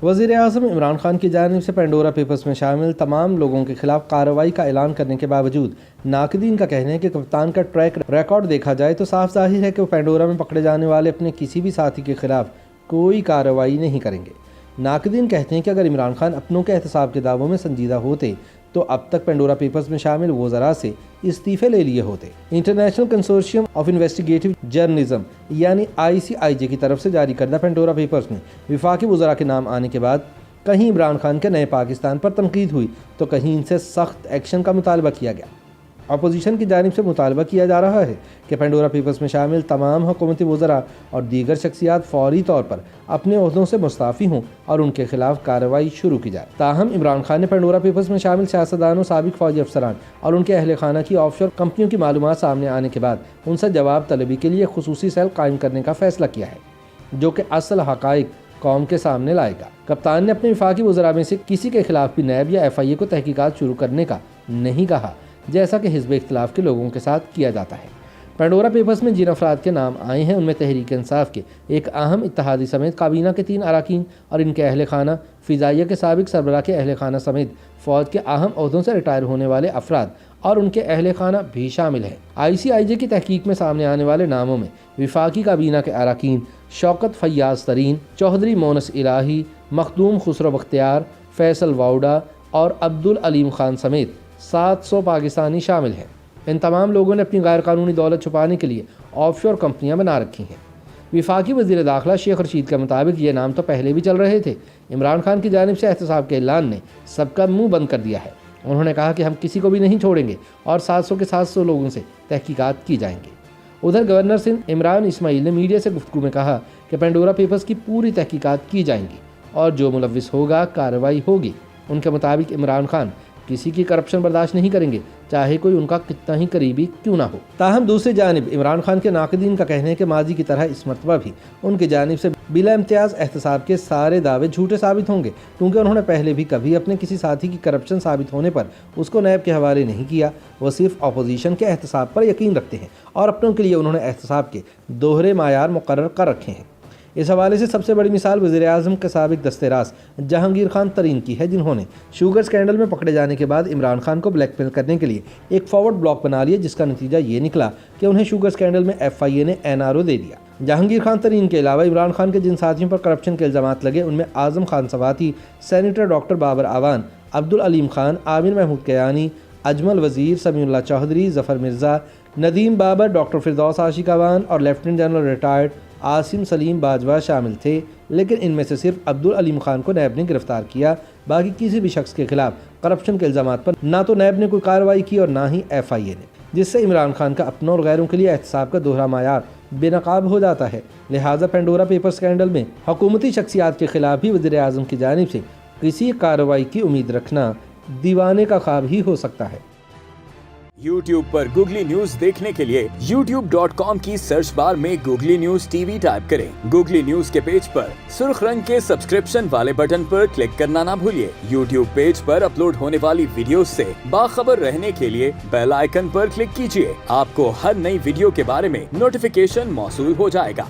وزیر اعظم عمران خان کی جانب سے پینڈورا پیپرز میں شامل تمام لوگوں کے خلاف کارروائی کا اعلان کرنے کے باوجود ناقدین کا کہنا ہے کہ کپتان کا ٹریک ریکارڈ دیکھا جائے تو صاف ظاہر ہے کہ وہ پینڈورا میں پکڑے جانے والے اپنے کسی بھی ساتھی کے خلاف کوئی کارروائی نہیں کریں گے۔ ناقدین کہتے ہیں کہ اگر عمران خان اپنوں کے احتساب کے دعووں میں سنجیدہ ہوتے تو اب تک پینڈورا پیپرز میں شامل وزراء سے استعفے لے لیے ہوتے۔ International consortium of investigative journalism یعنی ICIJ کی طرف سے جاری کردہ پینڈورا پیپرز میں وفاقی وزراء کے نام آنے کے بعد کہیں عمران خان کے نئے پاکستان پر تنقید ہوئی تو کہیں ان سے سخت ایکشن کا مطالبہ کیا گیا۔ اپوزیشن کی جانب سے مطالبہ کیا جا رہا ہے کہ پینڈورا پیپرز میں شامل تمام حکومتی وزراء اور دیگر شخصیات فوری طور پر اپنے عہدوں سے مستعفی ہوں اور ان کے خلاف کارروائی شروع کی جائے۔ تاہم عمران خان نے پینڈورا پیپرز میں شامل سیاستدانوں، سابق فوجی افسران اور ان کے اہل خانہ کی آف شور کمپنیوں کی معلومات سامنے آنے کے بعد ان سے جواب طلبی کے لیے خصوصی سیل قائم کرنے کا فیصلہ کیا ہے، جو کہ اصل حقائق قوم کے سامنے لائے گا۔ کپتان نے اپنے وفاقی وزراء میں سے کسی کے خلاف بھی نیب یا FIA کو تحقیقات شروع کرنے کا نہیں کہا، جیسا کہ حزب اختلاف کے لوگوں کے ساتھ کیا جاتا ہے۔ پینڈورا پیپرز میں جن افراد کے نام آئے ہیں ان میں تحریک انصاف کے ایک اہم اتحادی سمیت کابینہ کے 3 اراکین اور ان کے اہل خانہ، فضائیہ کے سابق سربراہ کے اہل خانہ سمیت فوج کے اہم عہدوں سے ریٹائر ہونے والے افراد اور ان کے اہل خانہ بھی شامل ہیں۔ ICIJ کی تحقیق میں سامنے آنے والے ناموں میں وفاقی کابینہ کے اراکین شوکت فیاض ترین، چوہدری مونس الہی، مخدوم خسرو بختیار، فیصل واؤڈا اور عبدالعلیم خان سمیت 700 پاکستانی شامل ہیں۔ ان تمام لوگوں نے اپنی غیر قانونی دولت چھپانے کے لیے آف شور کمپنیاں بنا رکھی ہیں۔ وفاقی وزیر داخلہ شیخ رشید کے مطابق یہ نام تو پہلے بھی چل رہے تھے۔ عمران خان کی جانب سے احتساب کے اعلان نے سب کا منہ بند کر دیا ہے۔ انہوں نے کہا کہ ہم کسی کو بھی نہیں چھوڑیں گے اور 700 کے 700 لوگوں سے تحقیقات کی جائیں گے۔ ادھر گورنر سندھ عمران اسماعیل نے میڈیا سے گفتگو میں کہا کہ پینڈورا پیپرز کی پوری تحقیقات کی جائیں گی اور جو ملوث ہوگا کارروائی ہوگی۔ ان کے مطابق عمران خان کسی کی کرپشن برداشت نہیں کریں گے، چاہے کوئی ان کا کتنا ہی قریبی کیوں نہ ہو۔ تاہم دوسری جانب عمران خان کے ناقدین کا کہنا ہے کہ ماضی کی طرح اس مرتبہ بھی ان کی جانب سے بلا امتیاز احتساب کے سارے دعوے جھوٹے ثابت ہوں گے، کیونکہ انہوں نے پہلے بھی کبھی اپنے کسی ساتھی کی کرپشن ثابت ہونے پر اس کو نیب کے حوالے نہیں کیا۔ وہ صرف اپوزیشن کے احتساب پر یقین رکھتے ہیں اور اپنوں کے لیے انہوں نے احتساب کے دوہرے معیار مقرر کر رکھے ہیں۔ اس حوالے سے سب سے بڑی مثال وزیر اعظم کے سابق دستِ راست جہانگیر خان ترین کی ہے، جنہوں نے شوگر اسکینڈل میں پکڑے جانے کے بعد عمران خان کو بلیک میل کرنے کے لیے ایک فارورڈ بلاک بنا لیا، جس کا نتیجہ یہ نکلا کہ انہیں شوگر اسکینڈل میں FIA نے NRO دے دیا۔ جہانگیر خان ترین کے علاوہ عمران خان کے جن ساتھیوں پر کرپشن کے الزامات لگے ان میں اعظم خان سواتی، سینیٹر ڈاکٹر بابر اعوان، عبدالعلیم خان، عامر محمود کیانی، اجمل وزیر، سمیع اللہ چودھری، ظفر مرزا، ندیم بابر، ڈاکٹر فردوس عاشق اعوان اور lieutenant general retired Asim Saleem Bajwa شامل تھے، لیکن ان میں سے صرف عبدالعلیم خان کو نیب نے گرفتار کیا۔ باقی کسی بھی شخص کے خلاف کرپشن کے الزامات پر نہ تو نیب نے کوئی کارروائی کی اور نہ ہی FIA نے، جس سے عمران خان کا اپنوں اور غیروں کے لیے احتساب کا دوہرا معیار بے نقاب ہو جاتا ہے۔ لہٰذا پینڈورا پیپر اسکینڈل میں حکومتی شخصیات کے خلاف بھی وزیر اعظم کی جانب سے کسی کارروائی کی امید رکھنا دیوانے کا خواب ہی ہو سکتا ہے۔ YouTube پر گوگلی نیوز دیکھنے کے لیے youtube.com کی سرچ بار میں گوگلی نیوز TV ٹائپ کریں۔ گوگلی نیوز کے پیج پر سرخ رنگ کے سبسکرپشن والے بٹن پر کلک کرنا نہ بھولیے۔ YouTube پیج پر اپلوڈ ہونے والی ویڈیوز سے باخبر رہنے کے لیے بیل آئیکن پر کلک کیجیے۔ آپ کو ہر نئی ویڈیو کے بارے میں نوٹیفیکیشن موصول ہو جائے گا۔